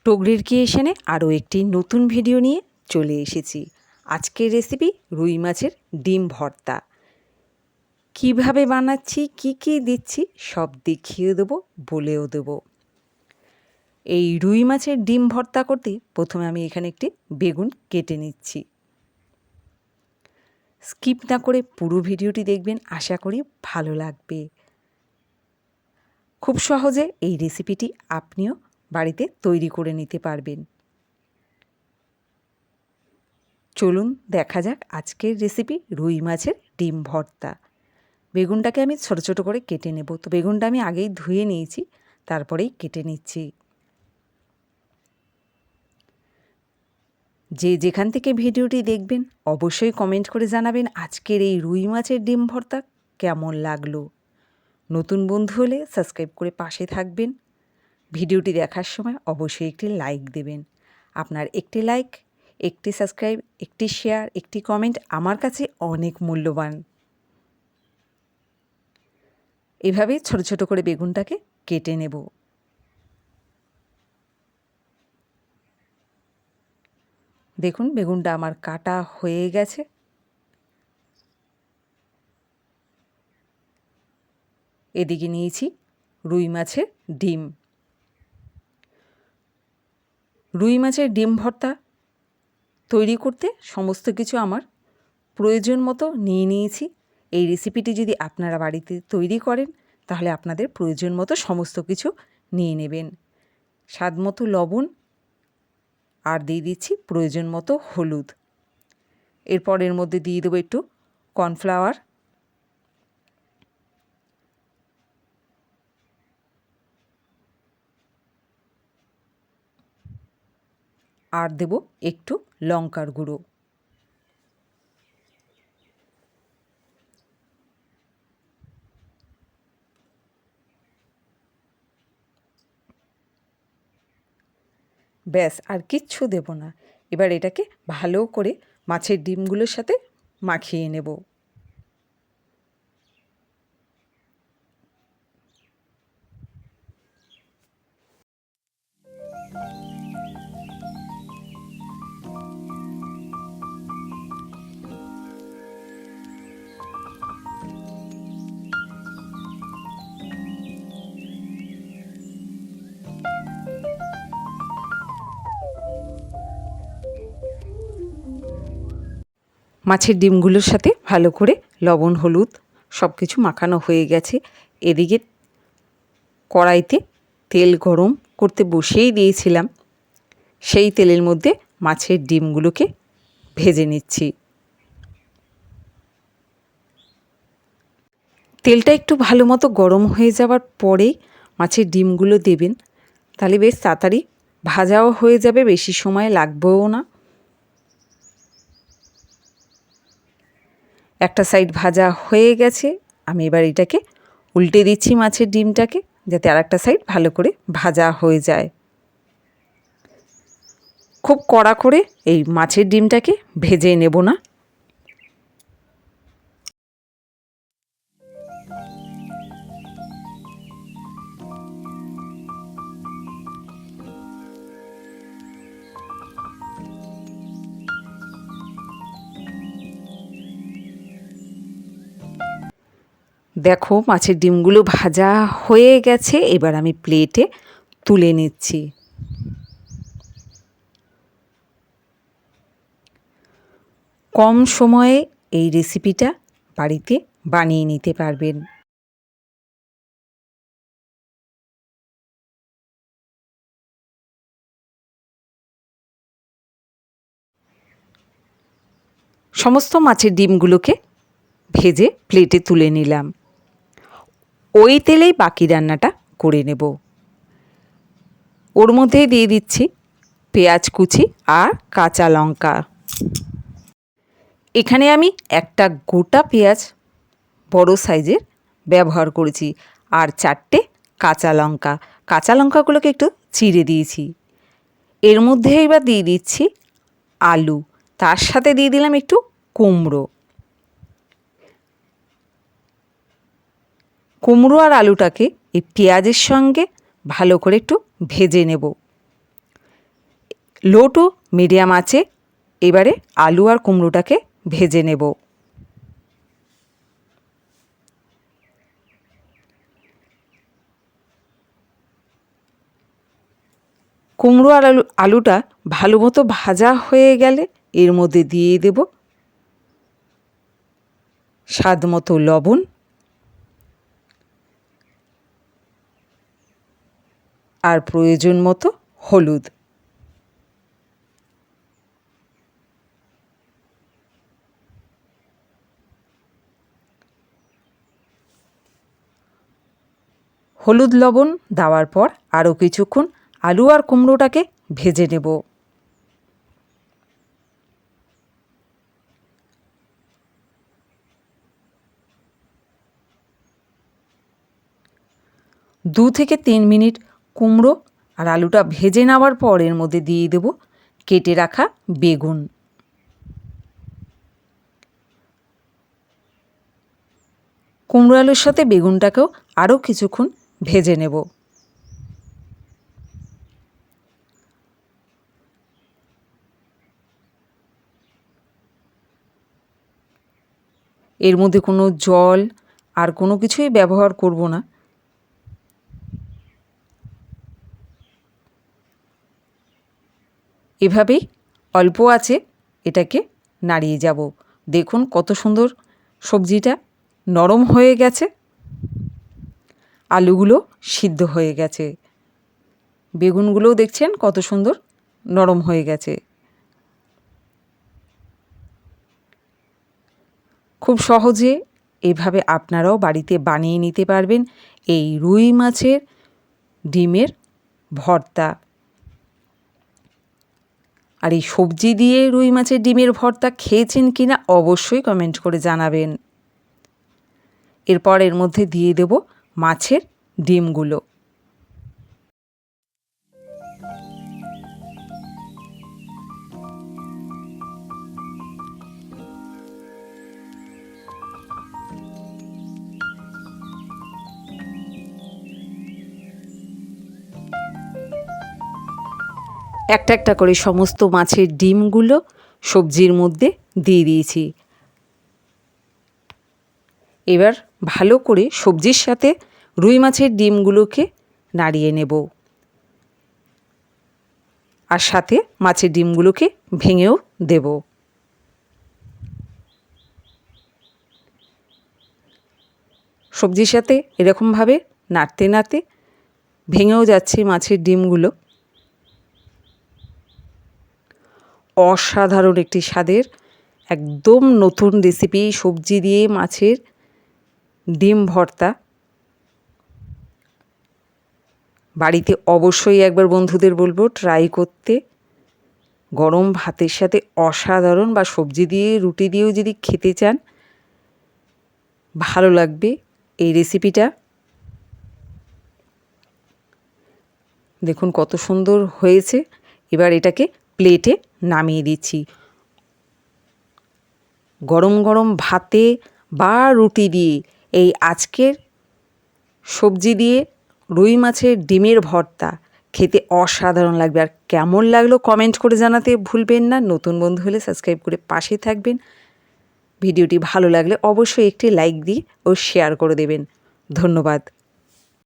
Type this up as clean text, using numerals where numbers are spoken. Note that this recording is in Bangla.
টগরির ক্রিয়েশনে আরও একটি নতুন ভিডিও নিয়ে চলে এসেছি। আজকের রেসিপি রুই মাছের ডিম ভর্তা। কিভাবে বানাচ্ছি, কি কি দিচ্ছি সব দেখিয়ে দেবো, বলেও দেবো। এই রুই মাছের ডিম ভর্তা করতে প্রথমে আমি এখানে একটি বেগুন কেটে নিচ্ছি। স্কিপ না করে পুরো ভিডিওটি দেখবেন, আশা করি ভালো লাগবে। খুব সহজে এই রেসিপিটি আপনিও বাড়িতে তৈরি করে নিতে পারবেন। চলুন দেখা যাক আজকের রেসিপি রুই মাছের ডিম ভর্তা। বেগুনটাকে আমি ছোট ছোট করে কেটে নেব। তো বেগুনটা আমি আগেই ধুয়ে নিয়েছি, তারপরেই কেটে নিচ্ছি। যে যেখান থেকে ভিডিওটি দেখবেন অবশ্যই কমেন্ট করে জানাবেন আজকের এই রুই মাছের ডিম ভর্তা কেমন লাগলো। নতুন বন্ধু হলে সাবস্ক্রাইব করে পাশে থাকবেন। ভিডিওটি দেখার সময় অবশ্যই একটি লাইক দেবেন। আপনার একটি লাইক, একটি সাবস্ক্রাইব, একটি শেয়ার, একটি কমেন্ট আমার কাছে অনেক মূল্যবান। এভাবে ছোট ছোট করে বেগুনটাকে কেটে নেব। দেখুন বেগুনটা আমার কাটা হয়ে গেছে। এদিকে নিয়েছি রুই মাছের ডিম। রুই মাছের ডিম ভর্তা তৈরি করতে সমস্ত কিছু আমার প্রয়োজন মতো নিয়ে নিয়েছি। এই রেসিপিটি যদি আপনারা বাড়িতে তৈরি করেন তাহলে আপনাদের প্রয়োজন মতো সমস্ত কিছু নিয়ে নেবেন। স্বাদ মতো লবণ আর দিয়ে দিচ্ছি প্রয়োজন মতো হলুদ। এরপর এর মধ্যে দিয়ে দেবো একটু কর্নফ্লাওয়ার, আর দেব একটু লঙ্কার গুঁড়ো। ব্যাস, আর কিচ্ছু দেব না। এবার এটাকে ভালো করে মাছের ডিমগুলোর সাথে মাখিয়ে নেব। মাছের ডিমগুলোর সাথে ভালো করে লবণ হলুদ সব কিছু মাখানো হয়ে গেছে। এদিকে কড়াইতে তেল গরম করতে বসিয়েই দিয়েছিলাম। সেই তেলের মধ্যে মাছের ডিমগুলোকে ভেজে নিচ্ছি। তেলটা একটু ভালো মতো গরম হয়ে যাওয়ার পরেই মাছের ডিমগুলো দেবেন, তাহলে বেশ তাড়াতাড়ি ভাজাও হয়ে যাবে, বেশি সময় লাগবেও না। একটা সাইড ভাজা হয়ে গেছে, আমি এবার এটাকে উল্টে দিচ্ছি মাছের ডিমটাকে, যাতে আর একটা সাইড ভালো করে ভাজা হয়ে যায়। খুব কড়া করে এই মাছের ডিমটাকে ভেজে নেব না। দেখো মাছের ডিমগুলো ভাজা হয়ে গেছে, এবার আমি প্লেটে তুলে নিচ্ছি। কম সময়ে এই রেসিপিটা বাড়িতে বানিয়ে নিতে পারবেন। সমস্ত মাছের ডিমগুলোকে ভেজে প্লেটে তুলে নিলাম। ওই তেলেই বাকি রান্নাটা করে নেব। ওর মধ্যে দিয়ে দিচ্ছি পেঁয়াজ কুচি আর কাঁচা লঙ্কা। এখানে আমি একটা গোটা পেঁয়াজ বড় সাইজের ব্যবহার করেছি, আর 4টে কাঁচা লঙ্কা। কাঁচা লঙ্কাগুলোকে একটু চিড়ে দিয়েছি। এর মধ্যে এবার দিয়ে দিচ্ছি আলু, তার সাথে দিয়ে দিলাম একটু কুমড়ো। কুমড়ো আর আলুটাকে এই পেঁয়াজের সঙ্গে ভালো করে একটু ভেজে নেব। লো টু মিডিয়াম আঁচে এবারে আলু আর কুমড়োটাকে ভেজে নেব। কুমড়ো আর আলুটা ভালো মতো ভাজা হয়ে গেলে এর মধ্যে দিয়ে দেব স্বাদ মতো লবণ আর প্রয়োজন মতো হলুদ। হলুদ লবণ দেওয়ার পর আরও কিছুক্ষণ আলু আর কুমড়োটাকে ভেজে নেব। দু থেকে 3 মিনিট কুমড়ো আর আলুটা ভেজে নেওয়ার পর এর মধ্যে দিয়ে দেব কেটে রাখা বেগুন। কুমড়ো আলুর সাথে বেগুনটাকেও আরও কিছুক্ষণ ভেজে নেব। এর মধ্যে কোনো জল আর কোনো কিছুই ব্যবহার করব না। এভাবেই অল্প আঁচে এটাকে নাড়িয়ে যাব। দেখুন কত সুন্দর সবজিটা নরম হয়ে গেছে, আলুগুলো সিদ্ধ হয়ে গেছে, বেগুনগুলোও দেখছেন কত সুন্দর নরম হয়ে গেছে। খুব সহজে এভাবে আপনারাও বাড়িতে বানিয়ে নিতে পারবেন এই রুই মাছের ডিমের ভর্তা। আর এই সবজি দিয়ে রুই মাছের ডিমের ভর্তা খেয়েছেন কিনা অবশ্যই কমেন্ট করে জানাবেন। এরপর এর মধ্যে দিয়ে দেব মাছের ডিমগুলো। একটা একটা করে সমস্ত মাছের ডিমগুলো সবজির মধ্যে দিয়ে দিয়েছি। এবার ভালো করে সবজির সাথে রুই মাছের ডিমগুলোকে নাড়িয়ে নেব, আর সাথে মাছের ডিমগুলোকে ভেঙেও দেব। সবজির সাথে এরকমভাবে নাড়তে নাড়তে ভেঙেও যাচ্ছে মাছের ডিমগুলো। অসাধারণ একটি স্বাদের একদম নতুন রেসিপি সবজি দিয়ে মাছের ডিম ভর্তা। বাড়িতে অবশ্যই একবার বন্ধুদের বলবো ট্রাই করতে। গরম ভাতের সাথে অসাধারণ, বা সবজি দিয়ে রুটি দিয়েও যদি খেতে চান ভালো লাগবে এই রেসিপিটা। দেখুন কত সুন্দর হয়েছে। এবার এটাকে প্লেটে নামিয়ে দিচ্ছি। গরম গরম ভাতে বা রুটি দিয়ে এই আজকের সবজি দিয়ে রুই মাছের ডিমের ভর্তা খেতে অসাধারণ লাগবে। আর কেমন লাগলো কমেন্ট করে জানাতে ভুলবেন না। নতুন বন্ধু হলে সাবস্ক্রাইব করে পাশে থাকবেন। ভিডিওটি ভালো লাগলে অবশ্যই একটি লাইক দিয়ে ও শেয়ার করে দেবেন। ধন্যবাদ।